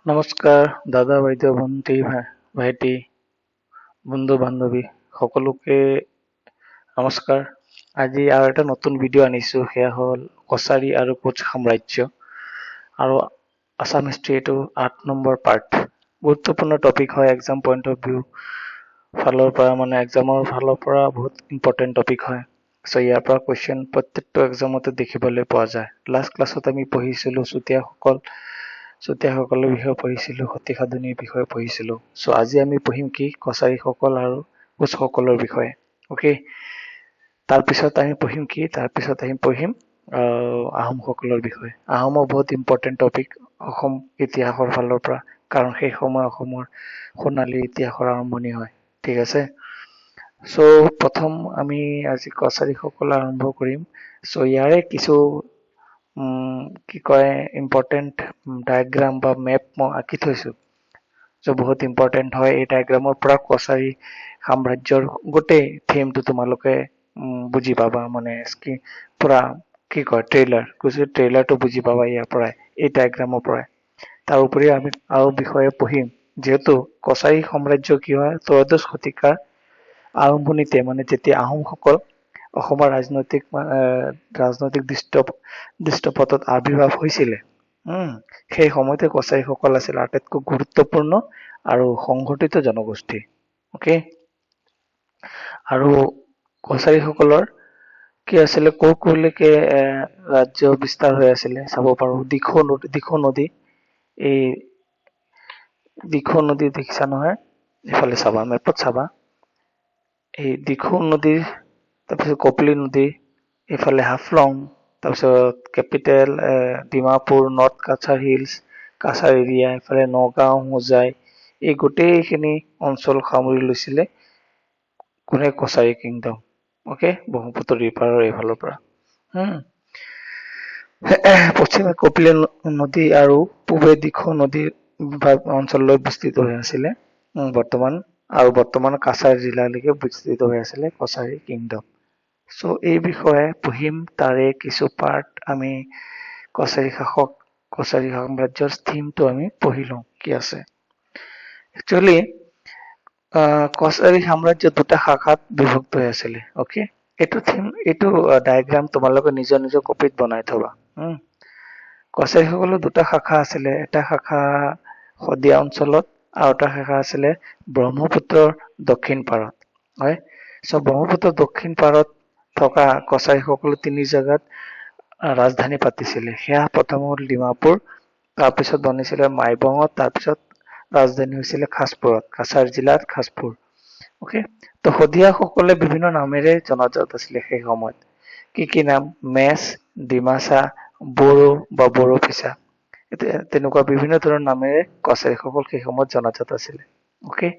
নমস্কাৰ দাদা বাইদেউ ভণ্টি ভাইটি বন্ধু বান্ধৱী সকলোকে নমস্কাৰ। আজি আৰু এটা নতুন ভিডিঅ' আনিছো, সেয়া হ'ল কছাৰী আৰু কোচ সাম্ৰাজ্য আৰু আছাম হিষ্ট্ৰী। এইটো 8 নম্বৰ পাৰ্ট। গুৰুত্বপূৰ্ণ টপিক হয়, এক্সাম পইণ্ট অফ ভিউ ফালৰ পৰা, মানে এক্সামৰ ফালৰ পৰা বহুত ইম্পৰ্টেণ্ট টপিক হয়। চ' ইয়াৰ পৰা কুৱেশ্যন প্ৰত্যেকটো এক্সামতে দেখিবলৈ পোৱা যায়। লাষ্ট ক্লাছত আমি পঢ়িছিলো চুতীয়াসকলৰ বিষয়ে পঢ়িছিলো, সতী সাধনীৰ বিষয়ে পঢ়িছিলো। চ' আজি আমি পঢ়িম কি কছাৰীসকল আৰু কোচসকলৰ বিষয়ে। অ'কে, তাৰপিছত আমি পঢ়িম আহোমসকলৰ বিষয়ে। আহোমৰ বহুত ইম্পৰ্টেণ্ট টপিক অসম ইতিহাসৰ ফালৰ পৰা, কাৰণ সেই সময় অসমৰ সোণালী ইতিহাসৰ আৰম্ভণি হয়। ঠিক আছে, চ' প্ৰথম আমি আজি কছাৰীসকল আৰম্ভ কৰিম। চ' ইয়াৰে কিছু কি কয় ইম্পৰ্টেণ্ট ডায়েগ্ৰাম বা মেপ মই আঁকি থৈছো। চ' বহুত ইম্পৰ্টেণ্ট হয়। এই ডায়েগ্ৰামৰ পৰা কছাৰী সাম্ৰাজ্যৰ গোটেই থিমটো তোমালোকে বুজি পাবা, মানে পুৰা কি কয় ট্ৰেইলাৰটো বুজি পাবা ইয়াৰ পৰাই, এই ডায়েগ্ৰামৰ পৰাই। তাৰ উপৰি আমি আৰু বিষয়ে পঢ়িম, যিহেতু কছাৰী সাম্ৰাজ্য কি হয়, ত্ৰয়োদশ শতিকাৰ আৰম্ভণিতে, মানে যেতিয়া আহোমসকল অসমৰ ৰাজনৈতিক দৃশ্যপটত আবিৰ্ভাৱ হৈছিলে, সেই সময়তে কছাৰীসকল আছিল আটাইতকৈ গুৰুত্বপূৰ্ণ আৰু সংগঠিত জনগোষ্ঠী। অ'কে, আৰু কছাৰীসকলৰ কি আছিলে, ক'লৈকে ৰাজ্য বিস্তাৰ হৈ আছিলে চাব পাৰো। দিখৌ নদী, এই দিখৌ নদী দেখিছা নহয়, এইফালে চাবা, মেপত চাবা। এই দিখৌ নদীৰ, তাৰপিছত কপিলী নদী, এইফালে হাফলং, তাৰপিছত capital Dimapur, north Cachar hills, Cachar area, এইফালে নগাঁও, হোজাই, এই গোটেইখিনি অঞ্চল সামৰি লৈছিলে কোনে, কছাৰী কিংডম। অ'কে, ব্ৰহ্মপুত্ৰ ৰিভাৰৰ এইফালৰ পৰা পশ্চিমে কপিলী নদী আৰু পূবে দিখৌ নদীৰ অঞ্চললৈ বিস্তৃত হৈ আছিলে বৰ্তমান কাছাৰ জিলালৈকে বিস্তৃত হৈ আছিলে কছাৰী কিংডম। চ' এই বিষয়ে পঢ়িম, তাৰে কিছু পাৰ্ট আমি কছাৰী সাম্ৰাজ্যৰ থিমটো আমি পঢ়ি লওঁ কি আছে। একচুৱেলি কছাৰী সাম্ৰাজ্য দুটা শাখাত বিভক্ত হৈ আছিলে। অ'কে, এইটো ডায়েগ্ৰাম তোমালোকে নিজৰ কপিত বনাই থবা। কছাৰীসকলৰ দুটা শাখা আছিলে, এটা শাখা শদিয়া অঞ্চলত আৰু এটা শাখা আছিলে ব্ৰহ্মপুত্ৰৰ দক্ষিণ পাৰত। হয়, চ' ব্ৰহ্মপুত্ৰৰ দক্ষিণ পাৰত থকা কছাৰীসকলে 3 জেগাত ৰাজধানী পাতিছিলে। সেয়া প্ৰথম হ'ল ডিমাপুৰ, তাৰপিছত বনিছিলে মাইবঙত, তাৰপিছত ৰাজধানী হৈছিলে খাছপুৰত, কাছাৰ জিলাত খাছপুৰ। অ'কে, তো শদিয়াসকলে বিভিন্ন নামেৰে জনাজাত আছিলে সেই সময়ত। কি নাম? মেচ, ডিমাচা, বড়ো বা বড়োফিছা, তেনেকুৱা বিভিন্ন ধৰণৰ নামেৰে কছাৰীসকল সেই সময়ত জনাজাত আছিলে। অ'কে,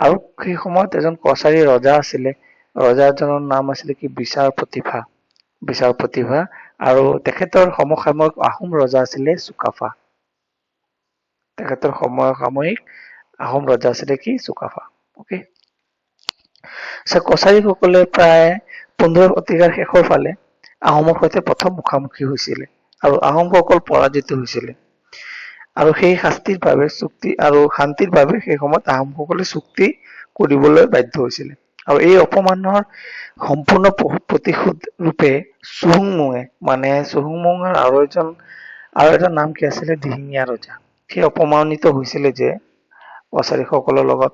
আৰু সেই সময়ত এজন কছাৰী ৰজা আছিলে, ৰজাজনৰ নাম আছিলে কি বিচাৰ প্ৰতিভা, আৰু তেখেতৰ সমসাময়িক আহোম ৰজা আছিলে চুকাফা। অ'কে, কছাৰীসকলে প্ৰায় 15 শতিকাৰ শেষৰ ফালে আহোমৰ সৈতে প্ৰথম মুখামুখি হৈছিলে আৰু আহোমসকল পৰাজিত হৈছিলে। আৰু সেই শান্তিৰ বাবে সেই সময়ত আহোমসকলে চুক্তি কৰিবলৈ বাধ্য হৈছিলে। আৰু এই অপমানৰ সম্পূৰ্ণ প্ৰতিশোধ ৰূপে চুহুংমুঙৰ আৰু এটা নাম কি আছিলে, দিহিঙীয়া ৰজা, সেই অপমানিত হৈছিলে যে কছাৰীসকলৰ লগত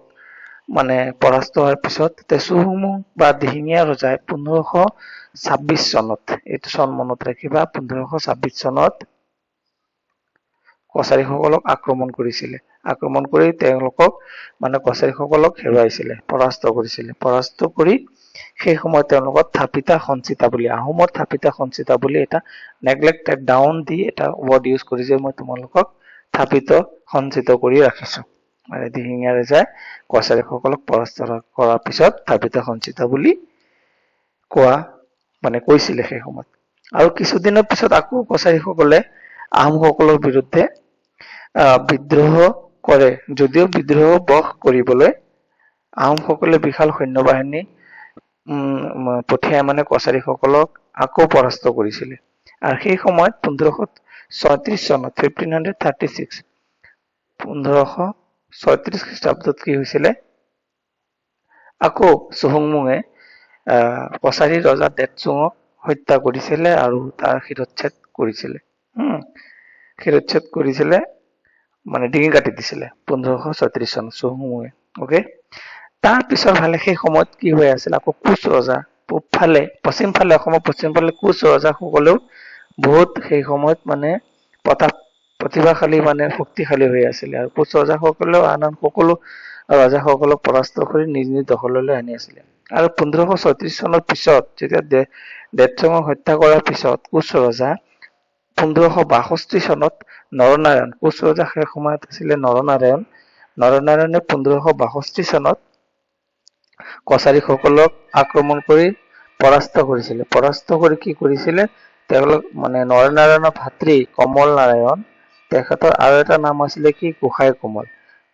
পৰাস্ত হোৱাৰ পিছত চুহুংমুং বা দিহিঙীয়া ৰজাই 1526 চনত, এইটো চন মনত ৰাখিবা, 1526 চনত কছাৰীসকলক আক্ৰমণ কৰিছিলে। আক্ৰমণ কৰি তেওঁলোকক কছাৰীসকলক হেৰুৱাইছিলে, পৰাস্ত কৰি সেই সময়ত তেওঁলোকক থাপিতা সঞ্চিতা বুলি, আহোমৰ থাপিতা সঞ্চিতা বুলি এটা নেগলেক্টেড ডাউন দি এটা ৱৰ্ড ইউজ কৰিছে, মই তোমালোকক থাপিত সঞ্চিত কৰি ৰাখিছো। দিহিঙীয়া ৰজাই কছাৰীসকলক পৰাস্ত কৰাৰ পিছত থাপিত সঞ্চিতা বুলি কৈছিলে সেই সময়ত। আৰু কিছুদিনৰ পিছত আকৌ কছাৰীসকলে আহোমসকলৰ বিৰুদ্ধে বিদ্ৰোহ কৰে, যদিও বিদ্ৰোহ বশ কৰিবলৈ আহোমসকলে বিশাল সৈন্যবাহিনী পঠিয়াই কছাৰীসকলক আকৌ পৰাস্ত কৰিছিলে। আৰু সেই সময়ত 1536 চনত 1536 খ্ৰীষ্টাব্দত কি হৈছিলে, আকৌ চুহুংমুঙে কছাৰী ৰজা দেৱচুঙক হত্যা কৰিছিলে আৰু তাৰ শিৰচ্ছেদ কৰিছিলে। শিৰচ্ছেদ কৰিছিলে মানে ডিঙি কাটি দিছিলে 1536 চনত চুহুংমুঙে। অকে, তাৰ পিছৰ ফালে সেই সময়ত কি হৈ আছিল, আকৌ কোচ ৰজা পূবফালে পশ্চিম ফালে, অসমৰ পশ্চিম ফালে কোচ ৰজাসকলেও বহুত সেই সময়ত মানে প্ৰতিভাশালী মানে শক্তিশালী হৈ আছিলে, আৰু কোচ ৰজাসকলেও আন আন সকলো ৰজাসকলক পৰাস্ত কৰি নিজ নিজ দখললৈ আনি আছিলে। আৰু 1536 চনৰ পিছত যেতিয়া দেৱচুঙক হত্যা কৰাৰ পিছত কোচ ৰজা 1562 চনত নৰনাৰায়ণ, কোচ ৰজা সেই সময়ত আছিলে নৰনাৰায়ণে 1562 চনত কছাৰীসকলক আক্ৰমণ কৰি পৰাস্ত কৰিছিলে। পৰাস্ত কৰি কি কৰিছিলে, তেওঁলোক মানে নৰনাৰায়ণৰ ভাতৃ কমল নাৰায়ণ, তেখেতৰ আৰু এটা নাম আছিলে কি, গোসাই কমল।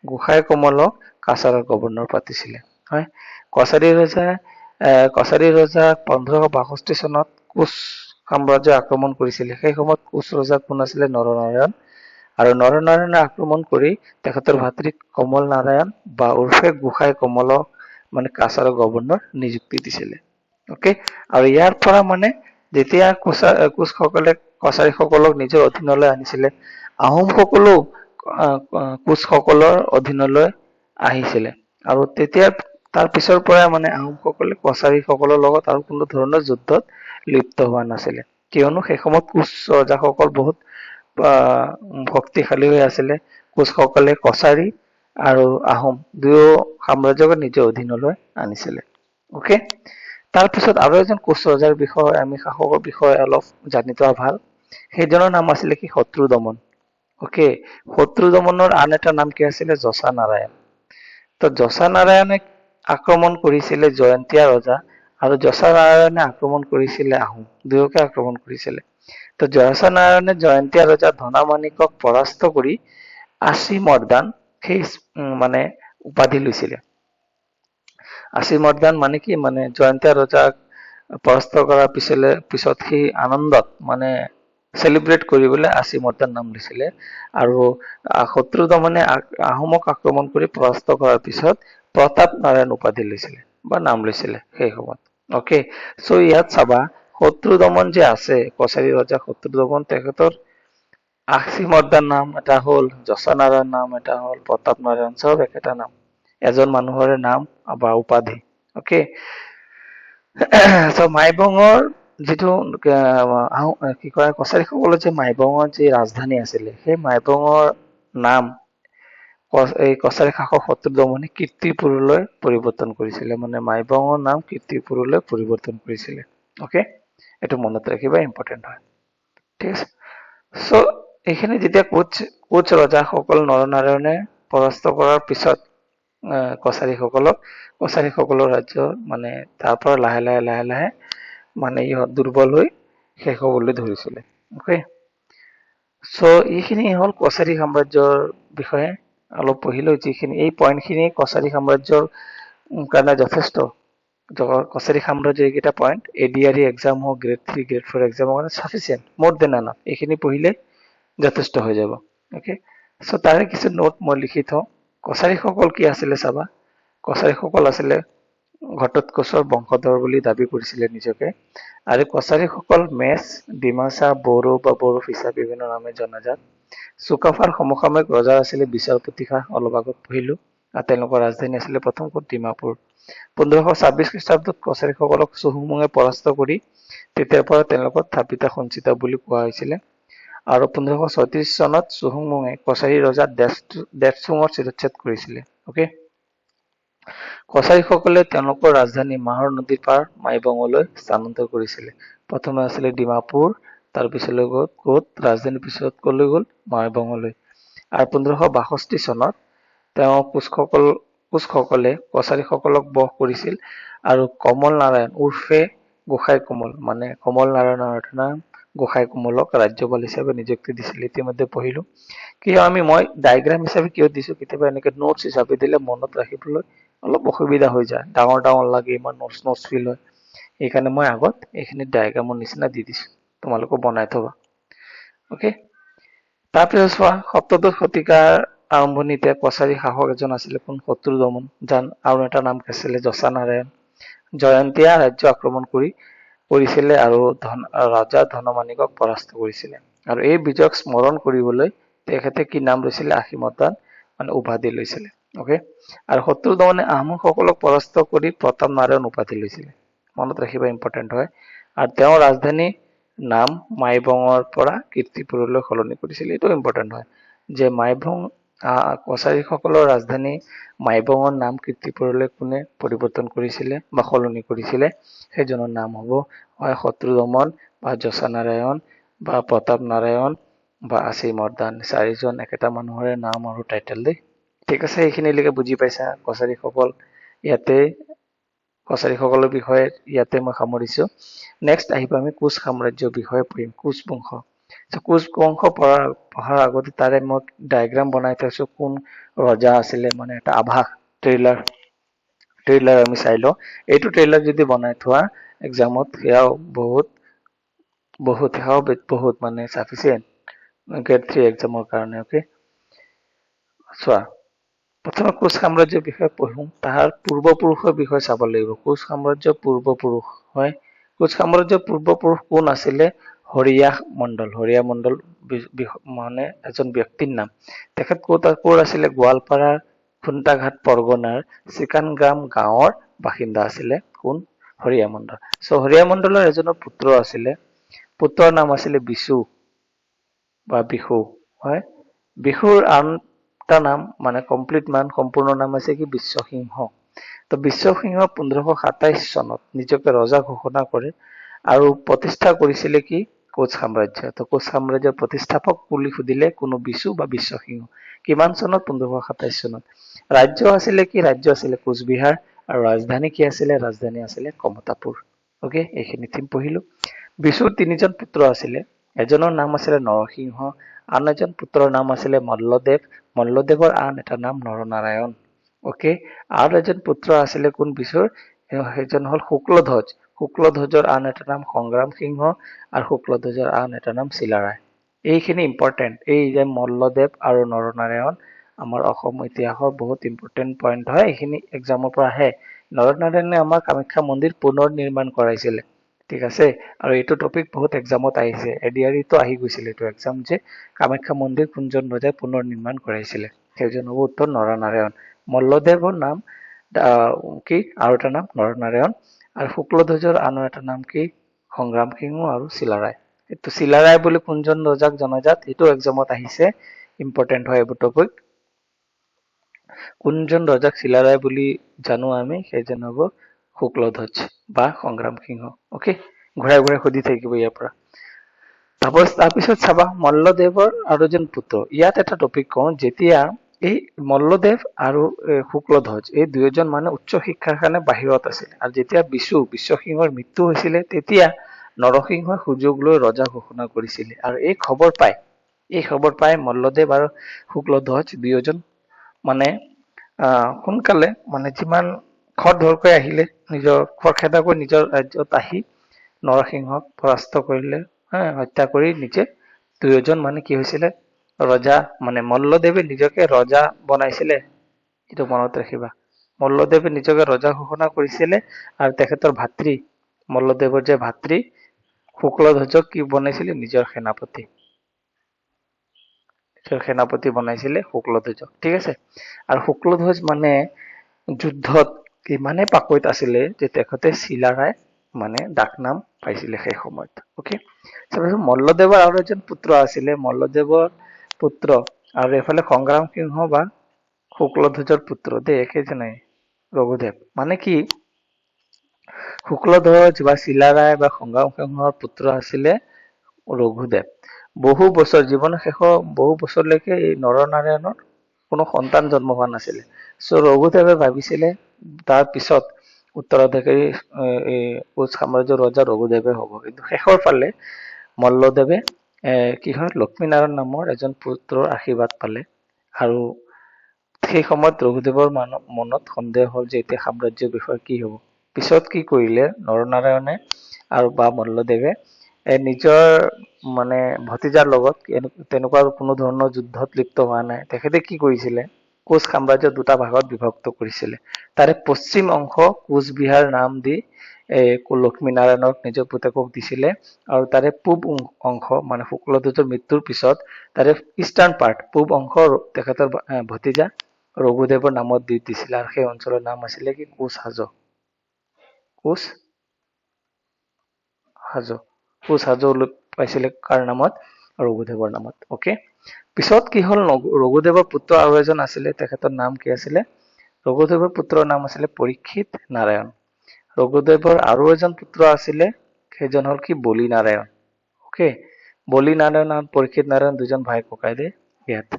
গোসাই কমলক কাছাৰৰ গভৰ্ণৰ পাতিছিলে। হয়, কছাৰী ৰজা 1562 চনত কোচ সাম্ৰাজ্য আক্ৰমণ কৰিছিলে। সেই সময়ত কোচ ৰজা কোন আছিলে, নৰনাৰায়ণ। আৰু নৰনাৰায়ণে আক্ৰমণ কৰি তেখেতৰ ভাতৃ কমল নাৰায়ণ বা উৰ্ফে গোসাই কমলক মানে কাছাৰৰ গভৰ্ণৰ নিযুক্তি দিছিলে। অকে, আৰু ইয়াৰ পৰা মানে যেতিয়া কোচসকলে কছাৰীসকলক নিজৰ অধীনলৈ আনিছিলে, আহোমসকলেও কোচসকলৰ অধীনলৈ আহিছিলে। আৰু তেতিয়া তাৰ পিছৰ পৰাই মানে আহোমসকলে কছাৰীসকলৰ লগত আৰু কোনো ধৰণৰ যুদ্ধত লিপ্ত হোৱা নাছিলে, কিয়নো সেই সময়ত কোচ ৰজাসকল বহুত শক্তিশালী হৈ আছিলে। কোচসকলে কছাৰী আৰু আহোম দুয়ো সাম্ৰাজ্যক নিজৰ অধীনলৈ আনিছিলে। অকে, তাৰপিছত আৰু এজন কোচ ৰজাৰ বিষয়ে আমি শাসকৰ বিষয়ে অলপ জানি থোৱা ভাল। সেইজনৰ নাম আছিলে কি, শত্ৰু দমন। অকে, শত্ৰু দমনৰ আন এটা নাম কি আছিলে, যশা নাৰায়ণ। তো যশা নাৰায়ণে আক্ৰমণ কৰিছিলে জয়ন্তীয়া ৰজা, আৰু যশা নাৰায়ণে আক্ৰমণ কৰিছিলে আহোম, দুয়োকে আক্ৰমণ কৰিছিলে। তো যশা নাৰায়ণে জয়ন্তীয়া ৰজা ধনামানিকক পৰাস্ত কৰি আচি মৰ্দান সেই মানে উপাধি লৈছিলে। আচি মৰ্দান মানে কি, মানে জয়ন্তীয়া ৰজাক পৰাস্ত কৰাৰ পিছত সেই আনন্দত মানে চেলিব্ৰেট কৰিবলৈ আচি মৰ্দান নাম দিছিলে। আৰু শত্ৰু দমনে আহোমক আক্ৰমণ কৰি পৰাস্ত কৰাৰ পিছত প্ৰতাপ নাৰায়ণ উপাধি লৈছিলে বা নাম লৈছিলে সেই সময়ত। অকে, চ' ইয়াত চাবা শত্ৰু দমন যে আছে, কছাৰী ৰজা শত্ৰু দমন, তেখেতৰ আচি মৰ্দান নাম এটা হ'ল, যশা নাৰায়ণ নাম এটা হ'ল, প্ৰতাপ নাৰায়ণ, চব একেটা নাম, এজন মানুহৰে নাম বা উপাধি। অকে, চ' মাইবঙৰ যিটো কি কয়, কছাৰীসকলৰ যে মাইবঙৰ যি ৰাজধানী আছিলে, সেই মাইবঙৰ নাম এই কছাৰী শাসক শত্ৰু দমনে কীৰ্তিপুৰলৈ পৰিৱৰ্তন কৰিছিলে। মানে মাইবঙৰ নাম কীৰ্তিপুৰলৈ পৰিৱৰ্তন কৰিছিলে। অকে, এইটো মনত ৰাখিবা, ইম্পৰ্টেণ্ট হয়। ঠিক আছে, চ' এইখিনি যেতিয়া কোচ ৰজাসকল নৰনাৰায়ণে পৰাস্ত কৰাৰ পিছত কছাৰীসকলৰ ৰাজ্য মানে তাৰ পৰা লাহে লাহে মানে ইহঁত দুৰ্বল হৈ শেষ হবলৈ ধৰিছিলে। অকে, চ' এইখিনি হ'ল কছাৰী সাম্ৰাজ্যৰ বিষয়ে অলপ পঢ়িলো। যিখিনি এই পইণ্টখিনি কছাৰী সাম্ৰাজ্যৰ কাৰণে যথেষ্ট। কছাৰী সাম্ৰাজ্যৰ এইকেইটা পইণ্ট ADRE এক্সাম হওক, গ্ৰেড 3 গ্ৰেড 4 এক্সামৰ কাৰণে চাফিচিয়েণ্ট, মোৰ দেন এনাফ। এইখিনি পঢ়িলে যথেষ্ট হৈ যাব। অকে, চ' তাৰে কিছু নোট মই লিখি থওঁ। কছাৰীসকল কি আছিলে চাবা। কছাৰীসকল আছিলে ঘটোৎকচৰ বংশধৰ বুলি দাবী কৰিছিলে নিজকে। আৰু কছাৰীসকল মেচ, ডিমাচা, বড়ো বা বড়ো ফিচা বিভিন্ন নামে জনাজাত। চুকাফাৰ সমসাময়িক ৰজা আছিলে বিচাৰপতি খাঁ, অলপ আগত পঢ়িলো। আৰু তেওঁলোকৰ ৰাজধানী আছিলে প্ৰথম ক'ত, ডিমাপুৰ। 1526 খ্ৰীষ্টাব্দত কছাৰীসকলক চুহুংমুঙে পৰাস্ত কৰি তেতিয়াৰ পৰা তেওঁলোকক থাপিতা সঞ্চিতা বুলি কোৱা হৈছিলে। আৰু 1536 চনত চুহুংমুঙে কছাৰী ৰজা দেৱচুঙৰ শিৰচ্ছেদ কৰিছিলে। অকে, কছাৰীসকলে তেওঁলোকৰ ৰাজধানী মাহৰ নদীৰ পাৰ মাইবঙলৈ স্থানান্তৰ কৰিছিলে। প্ৰথমে আছিলে ডিমাপুৰ, তাৰ পিছলৈ গ'ল ক'ত, ৰাজধানী পিছত কলৈ গ'ল, মাইবঙলৈ। আৰু 1562 চনত তেওঁ কোচসকলে কছাৰীসকলক বশ কৰিছিল আৰু কমল নাৰায়ণ উৰ্ফে গোসাই কমল, মানে কমল নাৰায়ণৰ অৰ্থ নাম গোসাই কমলক ৰাজ্যপাল হিচাপে নিযুক্তি দিছিল। ইতিমধ্যে পঢ়িলো। মই ডায়েগ্ৰাম হিচাপে কিয় দিছো, কেতিয়াবা এনেকে নোটছ হিচাপে দিলে মনত ৰাখিবলৈ অলপ অসুবিধা হৈ যায়, ডাঙৰ লাগে, ইমান নোটছ ফিল হয়। সেইকাৰণে মই আগত এইখিনি ডায়েগ্ৰামৰ নিচিনা দি দিছো, তোমালোকে বনাই থবা। অকে, তাৰপিছত চোৱা, সপ্তদশ শতিকাৰ আৰম্ভণিতে কছাৰী শাসক এজন আছিলে কোন শত্ৰুদমন, যান আৰু এটা নাম আছিলে যশানাৰায়ণ। জয়ন্তীয়া ৰাজ্য আক্ৰমণ কৰিছিলে আৰু ৰজা ধনমানিকক পৰাস্ত কৰিছিলে। আৰু এই বিজয়ক স্মৰণ কৰিবলৈ তেখেতে কি নাম লৈছিলে? আশীমতান মানে উপাধি লৈছিলে। অকে, আৰু শত্ৰুদমনে আহোমসকলক পৰাস্ত কৰি প্ৰতাপ নাৰায়ণ উপাধি লৈছিলে। মনত ৰাখিবা, ইম্পৰ্টেণ্ট হয়। আৰু তেওঁৰ ৰাজধানী নাম মাইবঙৰ পৰা কীৰ্তিপুৰলৈ সলনি কৰিছিলে। এইটো ইম্পৰ্টেণ্ট হয় যে মাইবং কছাৰীসকলৰ ৰাজধানী মাইবঙৰ নাম কীৰ্তিপুৰলৈ কোনে পৰিৱৰ্তন কৰিছিলে বা সলনি কৰিছিলে? সেইজনৰ নাম হ'ব হয় শত্ৰুদমন বা যশানাৰায়ণ বা প্ৰতাপ নাৰায়ণ বা আছিমৰ্দান। চাৰিজন একেটা মানুহৰে নাম আৰু টাইটেল দেই। ঠিক আছে, এইখিনিলৈকে বুজি পাইছা? কছাৰীসকলৰ বিষয়ে ইয়াতে মই সামৰিছো। নেক্সট আহিব আমি কোচ সাম্ৰাজ্যৰ বিষয়ে পঢ়িম, কোচ বংশ। কোচ বংশ পঢ়াৰ আগতে তাৰে মই ডায়েগ্ৰাম বনাই থৈছো, কোন ৰজা আছিলে, মানে এটা আভাস ট্ৰেইলাৰ আমি চাই লওঁ। এইটো ট্ৰেইলাৰ যদি বনাই থোৱা এক্সামত সেয়াও বহুত মানে চাফিচিয়েণ্ট গ্ৰেড 3 এক্সামৰ কাৰণে। অকে, চোৱা, প্ৰথমে কোচ সাম্ৰাজ্যৰ বিষয়ে পঢ়ো, তাহাৰ পূৰ্বপুৰুষৰ বিষয়ে চাব লাগিব। কোচ সাম্ৰাজ্যৰ পূৰ্বপুৰুষ হয়, কোচ সাম্ৰাজ্যৰ পূৰ্বপুৰুষ কোন আছিলে? হৰিয়া মণ্ডল মানে এজন ব্যক্তিৰ নাম। তেখেত ক'ৰ আছিলে? গোৱালপাৰাৰ খুন্তাঘাট পৰগনাৰ চিকানগ্ৰাম গাঁৱৰ বাসিন্দা আছিলে কোন? হৰিয়া মণ্ডল। হৰিয়া মণ্ডলৰ এজনৰ পুত্ৰ আছিলে, পুত্ৰৰ নাম আছিলে বিশু বা বিশু। হয়, বিশুৰ আন এটা নাম মানে সম্পূৰ্ণ নাম আছে কি? বিশ্বসিংহ। তো বিশ্বসিংহ 1527 চনত নিজকে ৰজা ঘোষণা কৰে আৰু প্ৰতিষ্ঠা কৰিছিলে কি? কোচ সাম্ৰাজ্য। তো কোচ সাম্ৰাজ্যৰ প্ৰতিষ্ঠাপক বুলি সুধিলে কোনো বিশু বা বিশ্বসিংহ। কিমান চনত? 1527 চনত। ৰাজ্য আছিলে কি? ৰাজ্য আছিলে কোচবিহাৰ। আৰু ৰাজধানী কি আছিলে? ৰাজধানী আছিলে কমতাপুৰ। অকে, এইখিনি থিম পঢ়িলো। বিশুৰ 3জন পুত্ৰ আছিলে, এজনৰ নাম আছিলে নৰসিংহ, আন এজন পুত্ৰৰ নাম আছিলে মল্লদেৱ, মল্লদেৱৰ আন এটা নাম নৰনাৰায়ণ। অকে, আৰু এজন পুত্ৰ আছিলে কোন বিশুৰ? সেইজন হল শুক্লধ্বজ। শুক্লধ্বজৰ আন এটা নাম সংগ্ৰাম সিংহ আৰু শুক্লধ্বজৰ আন এটা নাম চিলাৰায়। এইখিনি ইম্পৰ্টেণ্ট। এই যে মল্লদেৱ আৰু নৰনাৰায়ণ আমাৰ অসম ইতিহাসৰ বহুত ইম্পৰ্টেণ্ট পইণ্ট হয়, এইখিনি এক্সামৰ পৰা আহে। নৰনাৰায়ণে আমাৰ কামাখ্যা মন্দিৰ পুনৰ নিৰ্মাণ কৰাইছিলে। ঠিক আছে, আৰু এইটো টপিক বহুত এক্সামত আহিছে, এডিআৰিতো আহি গৈছিল এইটো এক্সাম, যে কামাখ্যা মন্দিৰ কোনজন ৰজাই পুনৰ নিৰ্মাণ কৰাইছিলে? সেইজন হ'ব উত্তৰ নৰনাৰায়ণ। মল্লদেৱৰ নাম কি? আৰু এটা নাম নৰনাৰায়ণ। আৰু শুক্লধ্বজৰ আন এটা নাম কি? সংগ্ৰাম সিংহ আৰু চিলাৰায়। এইটো চিলাৰায় বুলি কোনজন ৰজাক জনাজাত? এইটো এক্সামত আহিছে, ইম্পৰ্টেণ্ট হয় এইবোৰ টপিক। কোনজন ৰজাক চিলাৰায় বুলি জানো আমি? সেইজন হ'ব শুক্লধ্বজ বা সংগ্ৰাম সিংহ। অকে, ঘূৰাই সুধি থাকিব ইয়াৰ পৰা। তাৰপিছত চাবা মল্লদেৱৰ আৰু এজন পুত্ৰ। ইয়াত এটা টপিক কওঁ, যেতিয়া এই মল্লদেৱ আৰু শুক্লধ্বজ এই দুয়োজন মানে উচ্চ শিক্ষাৰ কাৰণে বাহিৰত আছিল, আৰু যেতিয়া বিশ্বসিংহৰ মৃত্যু হৈছিলে তেতিয়া নৰসিংহই সুযোগ লৈ ৰজা ঘোষণা কৰিছিলে। আৰু এই খবৰ পাই মল্লদেৱ আৰু শুক্লধ্বজ দুয়োজন মানে সোনকালে মানে যিমান খৰধৰকৈ আহিলে, খৰখেদাকৈ নিজৰ ৰাজ্যত আহি নৰসিংহক পৰাস্ত কৰিলে, হত্যা কৰি নিজে দুয়োজন মানে কি হৈছিলে? ৰজা, মানে মল্লদেৱে নিজকে ৰজা বনাইছিলে। এইটো মনত ৰাখিবা, মল্লদেৱে নিজকে ৰজা ঘোষণা কৰিছিলে, আৰু তেখেতৰ ভাতৃ মল্লদেৱৰ যে ভাতৃ শুক্লধ্বজক কি বনাইছিলে? নিজৰ সেনাপতি বনাইছিলে শুক্লধ্বজক। ঠিক আছে, আৰু শুক্লধ্বজ মানে যুদ্ধত ইমানে পাকৈত আছিলে যে তেখেতে চিলাৰায় মানে ডাক নাম পাইছিলে সেই সময়ত। অকে, মল্লদেৱৰ আৰু এজন পুত্ৰ আছিলে, মল্লদেৱৰ পুত্ৰ আৰু এইফালে সংগ্ৰাম সিংহ বা শুক্লধ্বজৰ পুত্ৰ দেই, একেজনাই ৰঘুদেৱ। মানে কি শুক্লধ্বজ বা চিলাৰায় বা সংগ্ৰাম সিংহৰ পুত্ৰ আছিলে ৰঘুদেৱ। জীৱনৰ শেষৰ বহু বছৰলৈকে এই নৰনাৰায়ণৰ কোনো সন্তান জন্ম হোৱা নাছিলে। ৰঘুদেৱে ভাবিছিলে তাৰ পিছত উত্তৰাধিকাৰী কোচ সাম্ৰাজ্যৰ ৰজা ৰঘুদেৱে হ'ব, কিন্তু শেষৰ ফালে মল্লদেৱে কি হয়, লক্ষ্মীনাৰায়ণ নামৰ এজন পুত্ৰৰ আশীৰ্বাদ পালে। আৰু সেই সময়ত ৰঘুদেৱৰ মনত সন্দেহ হ'ল যে এতিয়া সাম্ৰাজ্যৰ বিষয়ে কি হ'ব। পিছত কি কৰিলে নৰনাৰায়ণে আৰু বা মল্লদেৱে নিজৰ মানে ভতিজাৰ লগত তেনেকুৱা কোনো ধৰণৰ যুদ্ধত লিপ্ত হোৱা নাই। তেখেতে কি কৰিছিলে, কোচ সাম্ৰাজ্য দুটা ভাগত বিভক্ত কৰিছিলে। তাৰে পশ্চিম অংশ কোচবিহাৰ নাম দি লক্ষ্মীনাৰায়ণক নিজৰ পুতেকক দিছিলে, আৰু তাৰে পূব অংশ মানে শুক্লধ্বজৰ মৃত্যুৰ পিছত তাৰে ইষ্টাৰ্ণ পাৰ্ট পূব অংশ তেখেতৰ ভতিজা ৰঘুদেৱৰ নামত দি দিছিলে, আৰু সেই অঞ্চলৰ নাম আছিলে কি কোচ হাজ। কোচ হাজ কোচ হাজ পাইছিলে কাৰ নামত, ৰঘুদেৱৰ নামত। অকে, পিছত কি হল, ৰঘুদেৱৰ পুত্ৰ আৰু এজন আছিলে, তেখেতৰ নাম কি আছিলে, ৰঘুদেৱৰ পুত্ৰৰ নাম আছিলে পৰীক্ষিত নাৰায়ণ। ৰঘুদেৱৰ আৰু এজন পুত্ৰ আছিলে, সেইজন হল কি বলি নাৰায়ণ। অকে, বলি নাৰায়ণ আৰু পৰীক্ষিত নাৰায়ণ দুজন ভাই ককাই দে ইয়াত।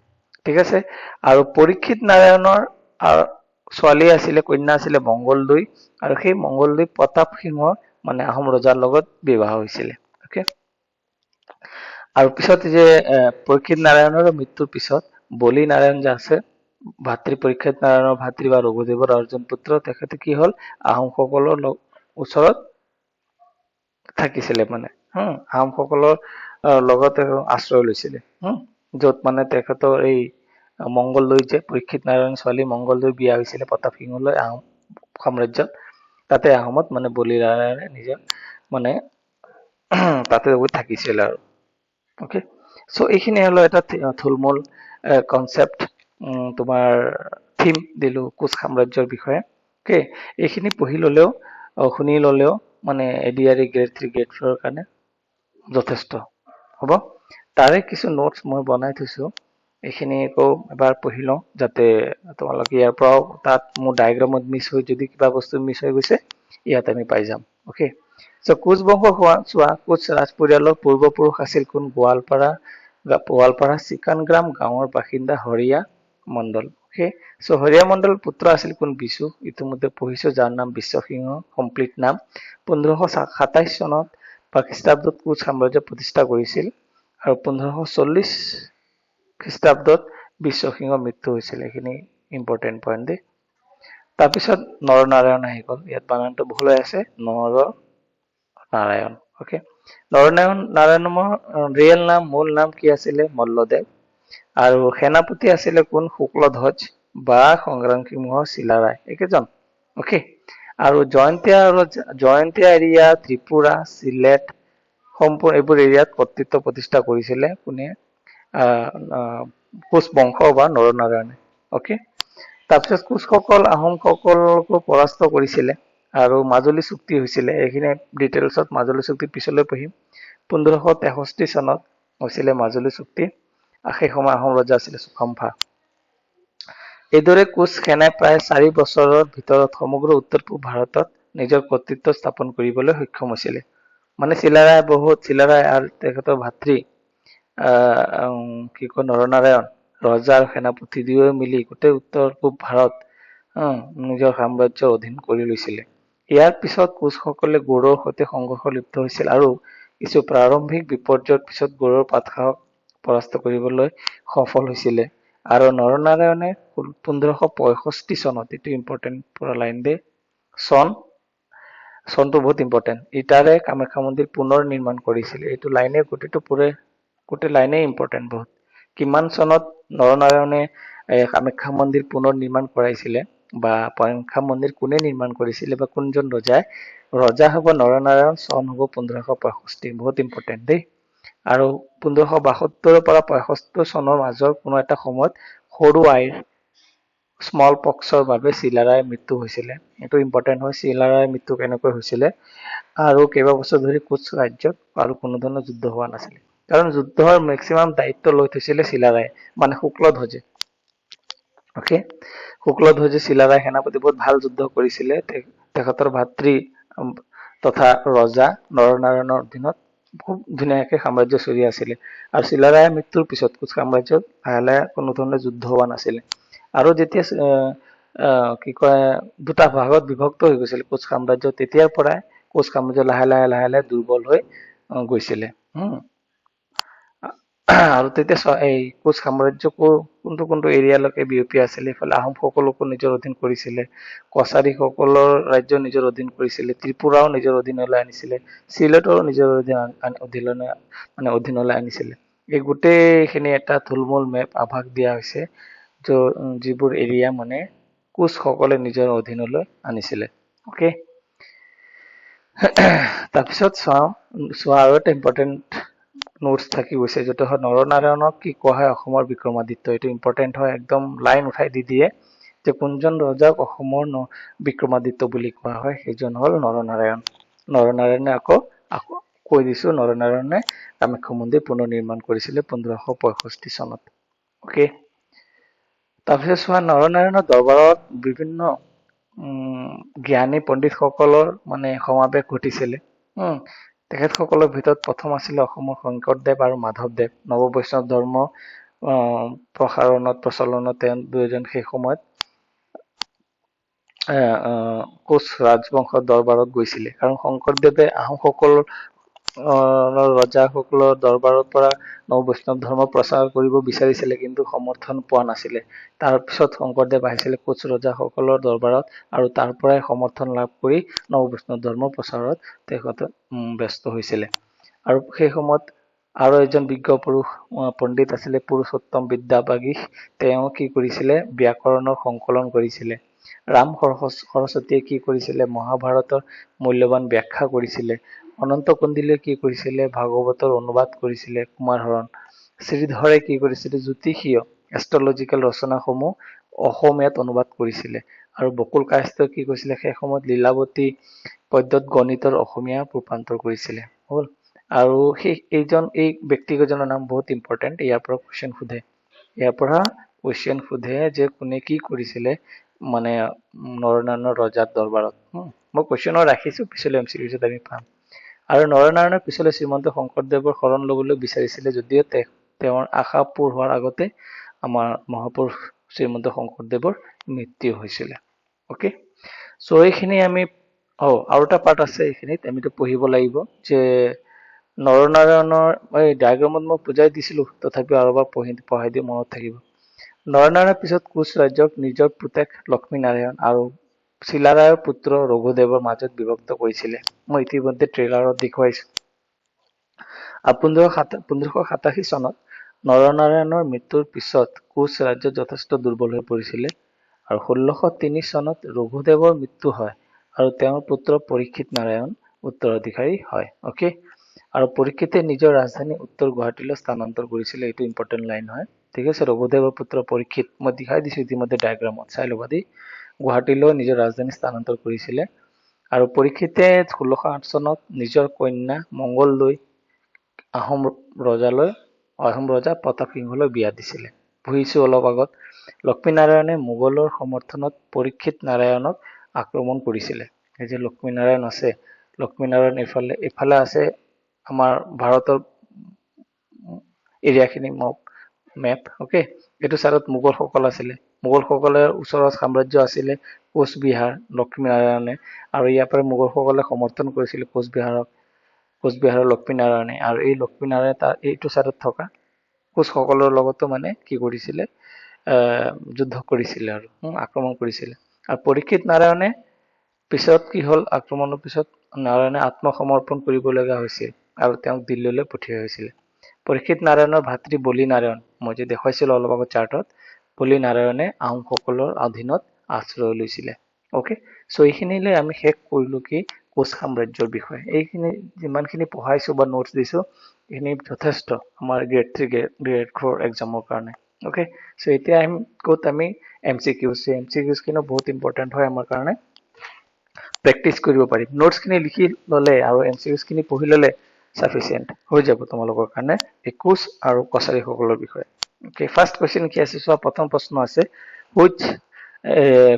ঠিক আছে, আৰু পৰীক্ষিত নাৰায়ণৰ ছোৱালী আছিলে, কন্যা আছিলে মংগলদৈ, আৰু সেই মংগলদৈ প্ৰতাপ সিংহ মানে আহোম ৰজাৰ লগত বিবাহ হৈছিলে। অকে, আৰু পিছত যে পৰীক্ষিত নাৰায়ণৰ মৃত্যুৰ পিছত বলি নাৰায়ণ যে আছে, ভাতৃ পৰীক্ষিত নাৰায়ণৰ ভাতৃ বা ৰঘুদেৱৰ অৰ্জন পুত্ৰ, তেখেতে কি হল আহোমসকলৰ ওচৰত থাকিছিলে, মানে আহোমসকলৰ লগত আশ্ৰয় লৈছিলে, য'ত মানে তেখেতৰ এই মংগলদৈ যে পৰীক্ষিত নাৰায়ণ ছোৱালী মংগলদৈ বিয়া হৈছিলে প্ৰতাপ সিংহলৈ আহোম সাম্ৰাজ্যত, তাতে আহোমত মানে বলি নাৰায়ণে নিজৰ মানে তাতে গৈ থাকিছিল আৰু। অকে, চ' এইখিনি হলো এটা থুলমূল কনচেপ্ট, তোমাৰ থিম দিলো কোচ সাম্ৰাজ্যৰ বিষয়ে। অকে, এইখিনি পঢ়ি ললেও শুনি ললেও মানে এডিআৰই গ্ৰেড 3 গ্ৰেড 4 কাৰণে যথেষ্ট হ'ব। তাৰে কিছু নোটছ মই বনাই থৈছো, এইখিনি আকৌ এবাৰ পঢ়ি লওঁ, যাতে তোমালোকে ইয়াৰ পৰাও তাত মোৰ ডায়েগ্ৰামত মিছ হৈ যদি কিবা বস্তু মিছ হৈ গৈছে ইয়াত আমি পাই যাম। অকে, চ' কোচ বংশ চোৱা, কোচ ৰাজ পৰিয়ালৰ পূৰ্বপুৰুষ আছিল কোন, গোৱালপাৰা চিকানগ্ৰাম গাঁৱৰ বাসিন্দা হৰিয়া মণ্ডল। অকে, চ' হৰিয়া মণ্ডল পুত্ৰ আছিল কোন, বিশু, ইতিমধ্যে পঢ়িছো, যাৰ নাম বিশ্বসিংহ কমপ্লিট নাম। 1527 চনত বা খ্ৰীষ্টাব্দত কোচ সাম্ৰাজ্য প্ৰতিষ্ঠা কৰিছিল, আৰু 1540 খ্ৰীষ্টাব্দত বিশ্বসিংহৰ মৃত্যু হৈছিল। এইখিনি ইম্পৰ্টেণ্ট পইণ্ট দেই। তাৰপিছত নৰনাৰায়ণ আহি গ'ল, ইয়াত বানানটো ভুল হৈ আছে, নৰনাৰায়ণ। অকে, নৰনাৰায়ণৰ ৰিয়েল নাম, মূল নাম কি আছিলে, মল্লদেৱ, আৰু সেনাপতি আছিলে কোন, শুক্লধ্বজ বা সংগ্ৰাম সিংহ চিলাৰায়, একেজন। অকে, আৰু জয়ন্তীয়া এৰিয়া, ত্ৰিপুৰা, চিলেট সম্পূৰ্ণ এইবোৰ এৰিয়াত কৰ্তৃত্ব প্ৰতিষ্ঠা কৰিছিলে কোনে, কোচ বংশ বা নৰনাৰায়ণে। অকে, তাৰপিছত কোচসকল আহোমসকলকো পৰাস্ত কৰিছিলে, আৰু মাজুলী চুক্তি হৈছিলে। এইখিনি ডিটেইলছত মাজুলী চুক্তি পিছলৈ পঢ়িম। 1563 চনত হৈছিলে মাজুলী চুক্তি, সেই সময় আহোম ৰজা আছিলে চুকাম্ফা। এইদৰে কোচ সেনাই প্ৰায় 4 বছৰৰ ভিতৰত সমগ্ৰ উত্তৰ পূব ভাৰতত নিজৰ কৰ্তৃত্ব স্থাপন কৰিবলৈ সক্ষম হৈছিলে। মানে চিলাৰায় আৰু তেখেতৰ ভাতৃ কি কয় নৰনাৰায়ণ, ৰজা আৰু সেনাপতি দুয়ো মিলি গোটেই উত্তৰ পূব ভাৰত নিজৰ সাম্ৰাজ্যৰ অধীন কৰি লৈছিলে। ইয়াৰ পিছত কোচসকলে গৌড়ৰ সৈতে সংঘৰ্ষ লিপ্ত হৈছিল, আৰু কিছু প্ৰাৰম্ভিক বিপৰ্যয়ৰ পিছত গৌড়ৰ পাটশাহক পৰাস্ত কৰিবলৈ সফল হৈছিলে। আৰু নৰনাৰায়ণে 1565 চনত, এইটো ইম্পৰ্টেণ্ট পুৰা লাইন দে, চনটো বহুত ইম্পৰ্টেণ্ট, ইটাৰে কামাখ্যা মন্দিৰ পুনৰ নিৰ্মাণ কৰিছিল। এইটো লাইনে গোটেই লাইনে ইম্পৰ্টেণ্ট বহুত। কিমান চনত নৰনাৰায়ণে কামাখ্যা মন্দিৰ পুনৰ নিৰ্মাণ কৰাইছিলে, বা কামাখ্যা মন্দিৰ কোনে নিৰ্মাণ কৰিছিলে, বা কোনজন ৰজা হ'ব নৰনাৰায়ণ, চন হ'ব 1565, বহুত ইম্পৰ্টেণ্ট দেই। আৰু 1572 পৰা 65 চনৰ মাজৰ কোনো এটা সময়ত সৰু আইৰ স্মল পক্সৰ বাবে চিলাৰায়ৰ মৃত্যু হৈছিলে। এইটো ইম্পৰ্টেণ্ট হয়, চিলাৰায়ৰ মৃত্যু কেনেকৈ হৈছিলে, আৰু কেইবাবছৰ ধৰি কোচ ৰাজ্যত আৰু কোনো ধৰণৰ যুদ্ধ হোৱা নাছিলে, কাৰণ যুদ্ধৰ মেক্সিমাম দায়িত্ব লৈ থৈছিলে চিলাৰায়ে, মানে শুক্লধ্বজে। অকে, শুক্লধ্বজে চিলাৰায় সেনাপতি, বহুত ভাল যুদ্ধ কৰিছিলে। তেখেতৰ ভাতৃ তথা ৰজা নৰনাৰায়ণৰ অধীনত খুব ধুনীয়াকে সাম্ৰাজ্য চলি আছিলে, আৰু চিলাৰায়ৰ মৃত্যুৰ পিছত কোচ সাম্ৰাজ্যত লাহে লাহে কোনো ধৰণৰ যুদ্ধ হোৱা নাছিলে। আৰু যেতিয়া কি কয় দুটা ভাগত বিভক্ত হৈ গৈছিল কোচ সাম্ৰাজ্য, তেতিয়াৰ পৰাই কোচ সাম্ৰাজ্য লাহে লাহে দুৰ্বল হৈ গৈছিলে। আৰু তেতিয়া এই কোচ সাম্ৰাজ্য কোনটো কোনটো এৰিয়ালৈকে বিয়পি আছিলে ইফালে আহোমসকলকো নিজৰ অধীন কৰিছিলে কছাৰীসকলৰ ৰাজ্য নিজৰ অধীন কৰিছিলে ত্ৰিপুৰাও নিজৰ অধীনলৈ আনিছিলে চিলেটৰো নিজৰ অধীনলৈ আনিছিলে এই গোটেইখিনি এটা থুলমূল মেপ আভাস দিয়া হৈছে যিবোৰ এৰিয়া মানে কোচসকলে নিজৰ অধীনলৈ আনিছিলে অ'কে তাৰপিছত চোৱা আৰু এটা ইম্পৰ্টেণ্ট নোটছ থাকি গৈছে যিটো হয় নৰনাৰায়ণক কি কোৱা হয় অসমৰ বিক্ৰমাদিত্য এইটো ইম্পৰ্টেণ্ট হয় একদম লাইন উঠাই দি দিয়ে যে কোনজন ৰজাক অসমৰ বিক্ৰমাদিত্য বুলি কোৱা হয় সেইজন হ'ল নৰনাৰায়ণ নৰনাৰায়ণে আকৌ কৈ দিছো নৰনাৰায়ণে কামাখ্যা মন্দিৰ পুনৰ নিৰ্মাণ কৰিছিলে 1565 চনত অ'কে তাৰপিছত চোৱা নৰনাৰায়ণৰ দৰবাৰত বিভিন্ন জ্ঞানী পণ্ডিতসকলৰ মানে সমাৱেশ ঘটিছিলে তেখেতসকলৰ ভিতৰত প্ৰথম আছিলে অসমৰ শংকৰদেৱ আৰু মাধৱদেৱ নৱবৈষ্ণৱ ধৰ্ম প্ৰচলনত তেওঁ দুয়োজন সেই সময়ত কোচ ৰাজবংশৰ দৰবাৰত গৈছিলে কাৰণ শংকৰদেৱে আহোমসকলৰ ৰজাসকলৰ দৰবাৰৰ পৰা নৱবৈষ্ণৱ ধৰ্ম প্ৰচাৰ কৰিব বিচাৰিছিলে কিন্তু সমৰ্থন পোৱা নাছিলে তাৰপিছত শংকৰদেৱ আহিছিলে কোচ ৰজাসকলৰ দৰবাৰত আৰু তাৰ পৰাই সমৰ্থন লাভ কৰি নৱবৈষ্ণৱ ধৰ্ম প্ৰচাৰত তেখেতে ব্যস্ত হৈছিলে আৰু সেই সময়ত আৰু এজন বিজ্ঞ পুৰুষ পণ্ডিত আছিলে পুৰুষোত্তম বিদ্যাবাগীশ তেওঁ কি কৰিছিলে ব্যাকৰণৰ সংকলন কৰিছিলে ৰাম সৰস্বতীয়ে কি কৰিছিলে মহাভাৰতৰ মূল্যৱান ব্যাখ্যা কৰিছিলে অনন্ত কণ্ডিলে কি কৰিছিলে ভাগৱতৰ অনুবাদ কৰিছিলে কুমাৰহৰণ শ্ৰীধৰে কি কৰিছিলে জ্যোতিষীয় এষ্ট্ৰলজিকেল ৰচনাসমূহ অসমীয়াত অনুবাদ কৰিছিলে আৰু বকুল কায়স্থই কি কৰিছিলে সেই সময়ত লীলাৱতী পদ্যত গণিতৰ অসমীয়া ৰূপান্তৰ কৰিছিলে হ'ল আৰু এই ব্যক্তিকেইজনৰ নাম বহুত ইম্পৰ্টেণ্ট ইয়াৰ পৰা কুৱেশ্যন সোধে যে কোনে কি কৰিছিলে মানে নৰনাৰায়ণৰ ৰজাৰ দৰবাৰত মই কুৱেশ্যনো ৰাখিছো পিছলৈ MCQত আমি পাম আৰু নৰনাৰায়ণৰ পিছলৈ শ্ৰীমন্ত শংকৰদেৱৰ শৰণ ল'বলৈ বিচাৰিছিলে যদিও তেওঁৰ আশা পূৰ হোৱাৰ আগতে আমাৰ মহাপুৰুষ শ্ৰীমন্ত শংকৰদেৱৰ মৃত্যু হৈছিলে অ'কে চ' এইখিনি আমি আৰু এটা পাৰ্ট আছে এইখিনিত আমিতো পঢ়িব লাগিব যে নৰনাৰায়ণৰ এই ডায়েগ্ৰামত মই বুজাই দিছিলো তথাপিও আৰু এবাৰ পঢ়াই দিওঁ মনত থাকিব নৰনাৰায়ণৰ পিছত কোচ ৰাজ্যক নিজৰ পুতেক লক্ষ্মীনাৰায়ণ আৰু চিলাৰায়ৰ পুত্ৰ ৰঘুদেৱৰ মাজত বিভক্ত কৰিছিলে মই ইতিমধ্যে ট্ৰেইলাৰত দেখুৱাইছো আৰু 1587 চনত নৰনাৰায়ণৰ মৃত্যুৰ পিছত কোচ ৰাজ্য যথেষ্ট দুৰ্বল হৈ পৰিছিলে আৰু 1603 চনত ৰঘুদেৱৰ মৃত্যু হয় আৰু তেওঁৰ পুত্ৰ পৰীক্ষিত নাৰায়ণ উত্তৰাধিকাৰী হয় অ'কে আৰু পৰীক্ষিতে নিজৰ ৰাজধানী উত্তৰ গুৱাহাটীলৈ স্থানান্তৰ কৰিছিলে এইটো ইম্পৰ্টেণ্ট লাইন হয় ঠিক আছে ৰঘুদেৱৰ পুত্ৰ পৰীক্ষিত মই দেখাই দিছো ইতিমধ্যে ডায়েগ্ৰামত চাই ল'বা দেই গুৱাহাটীলৈ নিজৰ ৰাজধানী স্থানান্তৰ কৰিছিলে আৰু পৰীক্ষিতে 1608 চনত নিজৰ কন্যা মংগল লৈ আহোম ৰজা প্ৰতাপ সিংহলৈ বিয়া দিছিলে বুজিছো অলপ আগত লক্ষ্মীনাৰায়ণে মোগলৰ সমৰ্থনত পৰীক্ষিত নাৰায়ণক আক্ৰমণ কৰিছিলে এই যে লক্ষ্মীনাৰায়ণ আছে লক্ষ্মীনাৰায়ণ ইফালে আছে আমাৰ ভাৰতৰ এৰিয়াখিনি মেপ অ'কে এইটো চাইডত মোগলসকল আছিলে মোগলসকলৰ ওচৰত সাম্ৰাজ্য আছিলে কোচবিহাৰ লক্ষ্মীনাৰায়ণে আৰু ইয়াৰ পৰা মোগলসকলে সমৰ্থন কৰিছিল কোচবিহাৰৰ লক্ষ্মীনাৰায়ণে আৰু এই লক্ষ্মীনাৰায়ণে তাৰ এইটো চাইডত থকা কোচসকলৰ লগতো মানে কি কৰিছিলে যুদ্ধ কৰিছিলে আৰু আক্ৰমণ কৰিছিলে আৰু পৰীক্ষিত নাৰায়ণে পিছত কি হ'ল আক্ৰমণৰ পিছত নাৰায়ণে আত্মসমৰ্পণ কৰিব লগা হৈছিল আৰু তেওঁক দিল্লীলৈ পঠিওৱা হৈছিল পৰীক্ষিত নাৰায়ণৰ ভাতৃ বলি নাৰায়ণ মই যে দেখুৱাইছিলো অলপ আগত চাৰ্টত বলি নাৰায়ণে আহোমসকলৰ অধীনত আশ্ৰয় লৈছিলে অ'কে চ' এইখিনিলৈ আমি শেষ কৰিলো কি কোচ সাম্ৰাজ্যৰ বিষয়ে এইখিনি যিমানখিনি পঢ়াইছো বা নোটছ দিছো এইখিনি যথেষ্ট আমাৰ গ্ৰেড 3 গ্ৰেড 4 এক্সামৰ কাৰণে অ'কে চ' এতিয়া আমি MCQs খিনি বহুত ইম্পৰ্টেণ্ট হয় আমাৰ কাৰণে প্ৰেক্টিচ কৰিব পাৰিম নোটছ খিনি লিখি ললে আৰু MCQs খিনি পঢ়ি ললে সাফিচিয়েণ্ট হৈ যাব তোমালোকৰ কাৰণে এই কোচ আৰু কছাৰীসকলৰ বিষয়ে অ'কে ফাৰ্ষ্ট কোৱেশ্চন কি আছে চোৱা প্ৰথম প্ৰশ্ন আছে হুইচ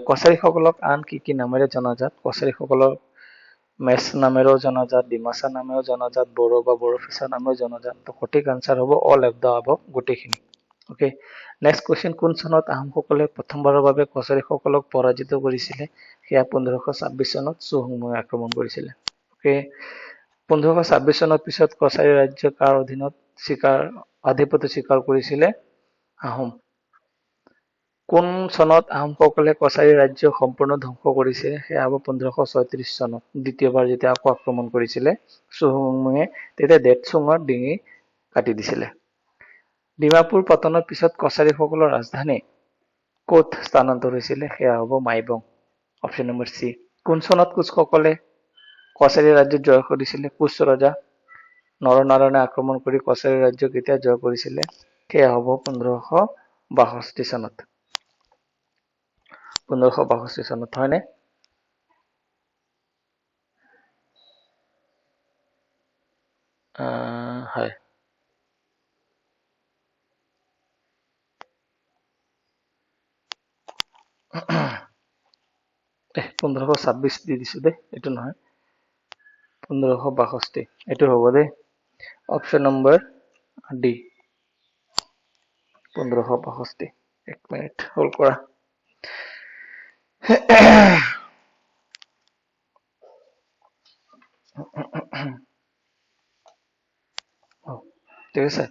কছাৰীসকলক আন কি নামেৰে জনাজাত কছাৰীসকলক মেচ নামেৰেও জনাজাত ডিমাচা নামেও জনাজাত বড়ো বা বড়োফিছা নামেও জনাজাত তো সঠিক আনসাৰ হ'ব অল অফ দা আবভ গোটেইখিনি অ'কে নেক্সট কুৱেশ্চন কোন চনত আহোমসকলে প্ৰথমবাৰৰ বাবে কছাৰীসকলক পৰাজিত কৰিছিলে সেয়া 1526 চনত চুহুংমুঙে আক্ৰমণ কৰিছিলে অ'কে 1526 চনৰ পিছত কছাৰী ৰাজ্য কাৰ অধীনত আধিপত্য স্বীকাৰ কৰিছিলে? আহোম। কোন চনত আহোমসকলে কছাৰী ৰাজ্য সম্পূৰ্ণ ধ্বংস কৰিছিল? সেয়া হ'ব 1536 চনত। দ্বিতীয়বাৰ যেতিয়া আকৌ আক্ৰমণ কৰিছিলে চুহুংমুঙে, তেতিয়া দেৱচুঙৰ ডিঙি কাটি দিছিলে। ডিমাপুৰ পতনৰ পিছত কছাৰীসকলৰ ৰাজধানী ক'ত স্থানান্তৰ হৈছিলে? সেয়া হ'ব মাইবং। Option number C. কোন চনত কোচসকলে কছাৰী ৰাজ্য জয় কৰিছিলে? কোচ ৰজা নৰনাৰায়ণে আক্ৰমণ কৰি কছাৰী ৰাজ্য কেতিয়া জয় কৰিছিলে? সেয়া হ'ব 1562 চনত। 1562 চনত, হয়নে? হয়। 1526 দি দিছো দেই, এইটো নহয়। 1562 এইটো হ'ব দেই। Option number D, 1562। এক মিনিট হোল্ড কৰা। ঠিক আছে।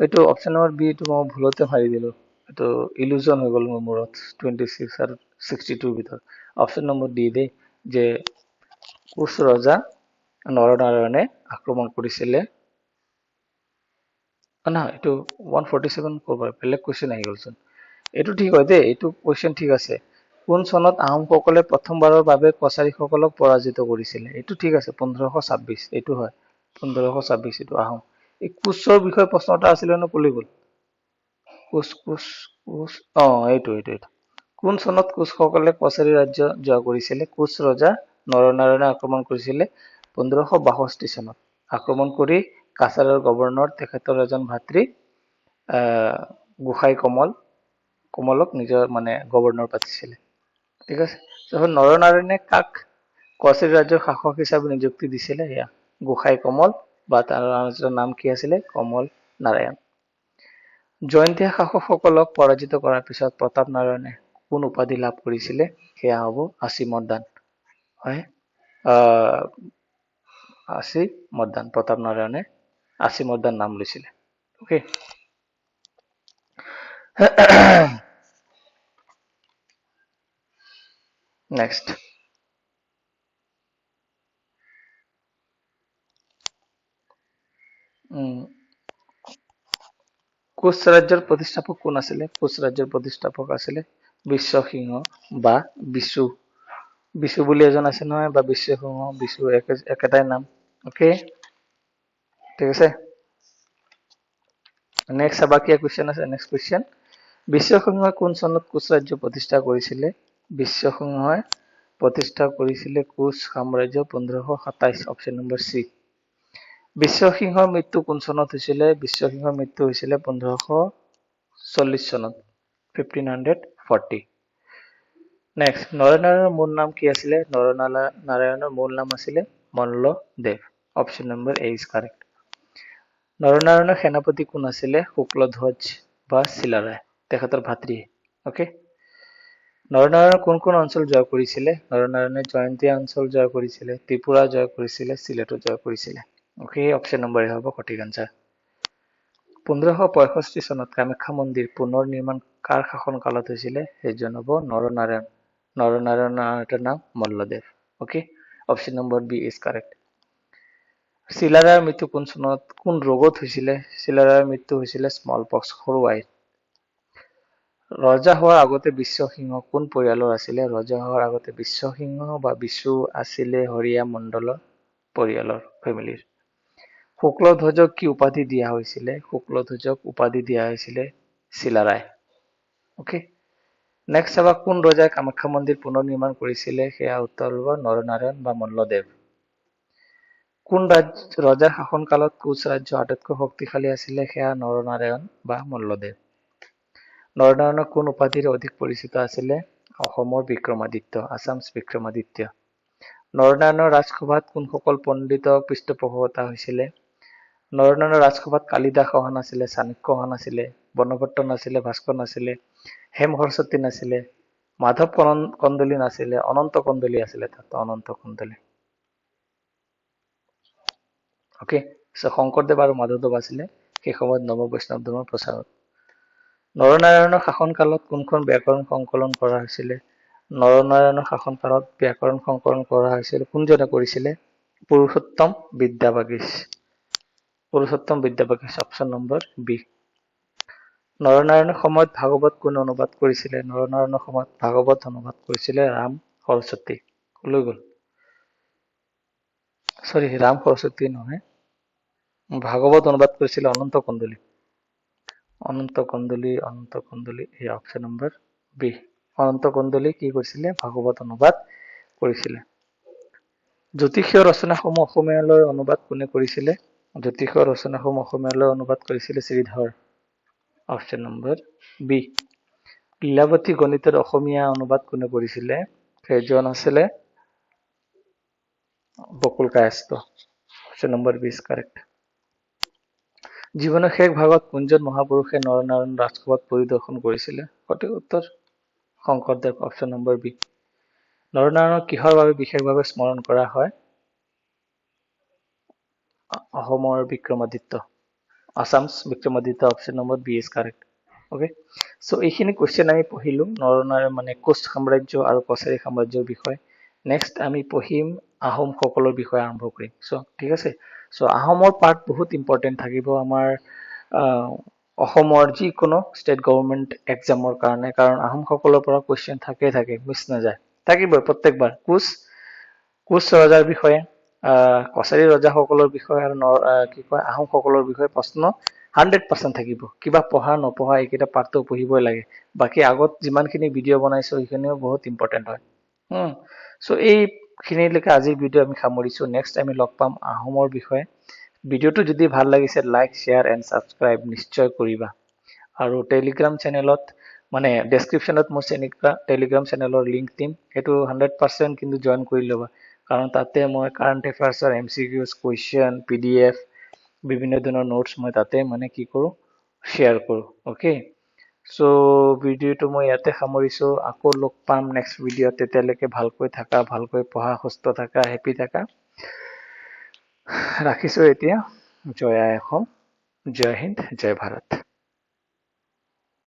এইটো অপশ্যন নম্বৰ বি, এইটো মই ভুলতে মাৰি দিলো। এইটো ইলুজন হৈ গ'ল মোৰ মূৰত 26 আৰু 62 ভিতৰত। অপশ্যন নম্বৰ ডি দেই, যে কোচ ৰজা নৰনাৰায়ণে আক্ৰমণ কৰিছিলে। নহয়, এইটো 147 ক'ৰ বেলেগ কুৱেশ্যন আহি গ'লচোন। এইটো ঠিক হয় দেই, এইটো কুৱেশ্যন ঠিক আছে। কোন চনত আহোমসকলে প্ৰথমবাৰৰ বাবে কছাৰীসকলক পৰাজিত কৰিছিলে? এইটো ঠিক আছে, 1526, এইটো হয় 1526, এইটো আহোম। এই কোচৰ বিষয়ে প্ৰশ্ন এটা আছিলে ন, কলি গ'ল। কোচ কোচ কোচ, এইটো। কোন চনত কোচসকলে কছাৰী ৰাজ্য জয় কৰিছিলে? কোচ ৰজা নৰনাৰায়ণে আক্ৰমণ কৰিছিলে 1562 চনত। আক্ৰমণ কৰি কাছাৰৰ গভৰ্ণৰ তেখেতৰ এজন ভাতৃ গোসাই কমলক নিজৰ গভৰ্ণৰ পাতিছিলে। ঠিক আছে। নৰনাৰায়ণে কাক কছাৰী ৰাজ্যৰ শাসক হিচাপে নিযুক্তি দিছিলে? সেয়া গোসাই কমল, বা তাৰ নাম কি আছিলে? কমল নাৰায়ণ। জয়ন্তীয়া শাসকসকলক পৰাজিত কৰাৰ পিছত প্ৰতাপ নাৰায়ণে কোন উপাধি লাভ কৰিছিলে? সেয়া হ'ব আছিমৰ্দান। হয়, আছিমৰ্দান। প্ৰতাপ নাৰায়ণে আছিমৰ্দান নাম লৈছিলে। অকে। নেক্সট। কোচ ৰাজ্যৰ প্ৰতিষ্ঠাপক কোন আছিলে? কোচ ৰাজ্যৰ প্ৰতিষ্ঠাপক আছিলে বিশ্বসিংহ বা বিশু। বিশু বুলি এজন আছে নহয়, বা বিশ্বসিংহ, বিশু একেটাই নাম। অকে, ঠিক আছে। নেক্সট আবাকিয়া কুৱেশ্যন আছে। নেক্সট কুৱেশ্যন, বিশ্বসিংহই কোন চনত কোচ ৰাজ্য প্ৰতিষ্ঠা কৰিছিলে? বিশ্বসিংহই প্ৰতিষ্ঠা কৰিছিলে কোচ সাম্ৰাজ্য 1527। Option number C. বিশ্বসিংহৰ মৃত্যু কোন চনত হৈছিলে? বিশ্বসিংহৰ মৃত্যু হৈছিলে 1540 চনত, 1540। নেক্সট, নৰনাৰায়ণৰ মূল নাম কি আছিলে? নৰনাৰায়ণৰ মূল নাম আছিলে Malladev. Option number A is correct. নৰনাৰায়ণৰ সেনাপতি কোন আছিলে? শুক্লধ্বজ বা চিলাৰায়, তেখেতৰ ভাতৃ। অকে। নৰনাৰায়ণৰ কোন কোন অঞ্চল জয় কৰিছিলে? নৰনাৰায়ণে জয়ন্তীয়া অঞ্চল জয় কৰিছিলে, ত্ৰিপুৰা জয় কৰিছিলে, চিলেটো জয় কৰিছিলে। অকে, অপশ্যন নম্বৰ এ হ'ব সঠিক আনচাৰ। 1565 চনত কামাখ্যা মন্দিৰ পুনৰ নিৰ্মাণ কাৰ শাসন কালত হৈছিলে? সেইজন হ'ব নৰনাৰায়ণ। নৰনাৰায়ণৰ এটা নাম Malladev. Okay, option number B is correct. চিলাৰায়ৰ মৃত্যু কোন চনত, কোন ৰোগত হৈছিলে? চিলাৰায়ৰ মৃত্যু হৈছিলে স্মল পক্স, সৰু আইত। ৰজা হোৱাৰ আগতে বিশ্বসিংহ কোন পৰিয়ালৰ আছিলে? ৰজা হোৱাৰ আগতে বিশ্বসিংহ বা বিশু আছিলে হৰিয়া মণ্ডলৰ পৰিয়ালৰ, ফেমিলিৰ। শুক্লধ্বজক কি উপাধি দিয়া হৈছিলে? শুক্লধ্বজক উপাধি দিয়া হৈছিলে চিলাৰায়। অকে। নেক্সট চাবা, কোন ৰজাই কামাখ্যা মন্দিৰ পুনৰ নিৰ্মাণ কৰিছিলে? সেয়া উত্তৰ হ'ব নৰনাৰায়ণ বা মল্লদেৱ। কোন ৰজাৰ শাসন কালত কোচ ৰাজ্য আটাইতকৈ শক্তিশালী আছিলে? সেয়া নৰনাৰায়ণ বা মল্লদেৱ। নৰনাৰায়ণৰ কোন উপাধিৰে অধিক পৰিচিত আছিলে? অসমৰ বিক্ৰমাদিত্য, আছামছ বিক্ৰমাদিত্য। নৰনাৰায়ণৰ ৰাজসভাত কোনসকল পণ্ডিতৰ পৃষ্ঠপোষকতা হৈছিলে? নৰনাৰায়ণৰ ৰাজসভাত কালিদাস অহা নাছিলে, চাণক্য অহা নাছিলে, বৰ্ণভট্ট নাছিলে, ভাস্কৰ নাছিলে, হেম সৰস্বতী নাছিলে, মাধৱ কন্দলী নাছিলে, অনন্ত কন্দলী আছিলে তাত, অনন্ত কন্দলী। অ'কে, চ' শংকৰদেৱ আৰু মাধৱদেৱ আছিলে সেই সময়ত নৱ বৈষ্ণৱ ধৰ্মৰ প্ৰচাৰত। নৰনাৰায়ণৰ শাসনকালত কোনখন ব্যাকৰণ সংকলন কৰা হৈছিলে? নৰনাৰায়ণৰ শাসনকালত ব্যাকৰণ সংকলন কৰা হৈছিল, কোনজনে কৰিছিলে? Purushottam Vidyabagish. Purushottam Vidyabagish, option number B. নৰনাৰায়ণৰ সময়ত ভাগৱত কোনে অনুবাদ কৰিছিলে? নৰনাৰায়ণৰ সময়ত ভাগৱত অনুবাদ কৰিছিলে ৰাম সৰস্বতী। লৈ গ'ল, চৰি, ৰাম সৰস্বতী নহয়, ভাগৱত অনুবাদ কৰিছিলে অনন্ত কন্দলী। অনন্ত কন্দলী, অনন্ত কন্দলী, এই অপশ্যন নম্বৰ বি। অনন্ত কন্দলী কি কৰিছিলে? ভাগৱত অনুবাদ কৰিছিলে। জ্যোতিষীয় ৰচনাসমূহ অসমীয়ালৈ অনুবাদ কোনে কৰিছিলে? জ্যোতিষীয় ৰচনাসমূহ অসমীয়ালৈ অনুবাদ কৰিছিলে Sridhar. Option number B. Lilavati গণিতৰ অসমীয়া অনুবাদ কোনে কৰিছিলে? সেইজন আছিলে Bakul Kayastha. Option number B is correct. জীৱনৰ শেষ ভাগত কোনজন মহাপুৰুষে নৰনাৰায়ণ ৰাজসভাত পৰিদৰ্শন কৰিছিলে? সঠিক উত্তৰ শংকৰদেৱ। Option number B. নৰনাৰায়ণক কিহৰ বাবে বিশেষভাৱে স্মৰণ কৰা হয়? অসমৰ Vikramaditya, Assam's Vikramaditya. Option number B is correct. Okay, so' এইখিনি কুৱেশ্যন আমি পঢ়িলো নৰনাৰায়ণ মানে কোচ সাম্ৰাজ্য আৰু কছাৰী সাম্ৰাজ্যৰ বিষয়ে। নেক্সট আমি পঢ়িম আহোমসকলৰ বিষয়ে আৰম্ভ কৰিম। চ' ঠিক আছে, চ' আহোমৰ পাৰ্ট বহুত ইম্পৰ্টেণ্ট থাকিব আমাৰ অসমৰ যিকোনো ষ্টেট গভৰ্ণমেণ্ট এক্সামৰ কাৰণে, কাৰণ আহোমসকলৰ পৰা কুৱেশ্যন থাকে, মিছ নাযায়, থাকিবই প্ৰত্যেকবাৰ। কোচ ৰজাৰ বিষয়ে, কছাৰী ৰজাসকলৰ বিষয়ে আৰু কি কয় আহোমসকলৰ বিষয়ে প্ৰশ্ন 100% থাকিব। কিবা পঢ়া নপঢ়া এইকেইটা পাৰ্টটো পঢ়িবই লাগে। বাকী আগত যিমানখিনি ভিডিঅ' বনাইছো সেইখিনিও বহুত ইম্পৰ্টেণ্ট হয়। চ' এইখিনিলৈকে আজিৰ ভিডিঅ' আমি সামৰিছো। নেক্সট আমি লগ পাম আহোমৰ বিষয়ে। ভিডিঅ'টো যদি ভাল লাগিছে লাইক, শ্বেয়াৰ এণ্ড ছাবস্ক্ৰাইব নিশ্চয় কৰিবা। আৰু টেলিগ্ৰাম চেনেলত মানে ডেছক্ৰিপশ্যনত মোৰ টেলিগ্ৰাম চেনেলৰ লিংক দিম, সেইটো 100% কিন্তু জইন কৰি ল'বা, কাৰণ তাতে মই কাৰেণ্ট এফেয়াৰ্ছৰ MCQs, কুৱেশ্যন, PDF, বিভিন্ন ধৰণৰ নোটছ মই তাতে মানে কি কৰোঁ, শ্বেয়াৰ কৰোঁ। অ'কে, চ' ভিডিঅ'টো মই ইয়াতে সামৰিছো। আকৌ লগ পাম নেক্সট ভিডিঅ'ত। তেতিয়ালৈকে ভালকৈ থাকা, ভালকৈ পঢ়া, সুস্থ থাকা, হেপী থাকা। ৰাখিছো এতিয়া। জয় আই অসম, জয় হিন্দ, জয় ভাৰত।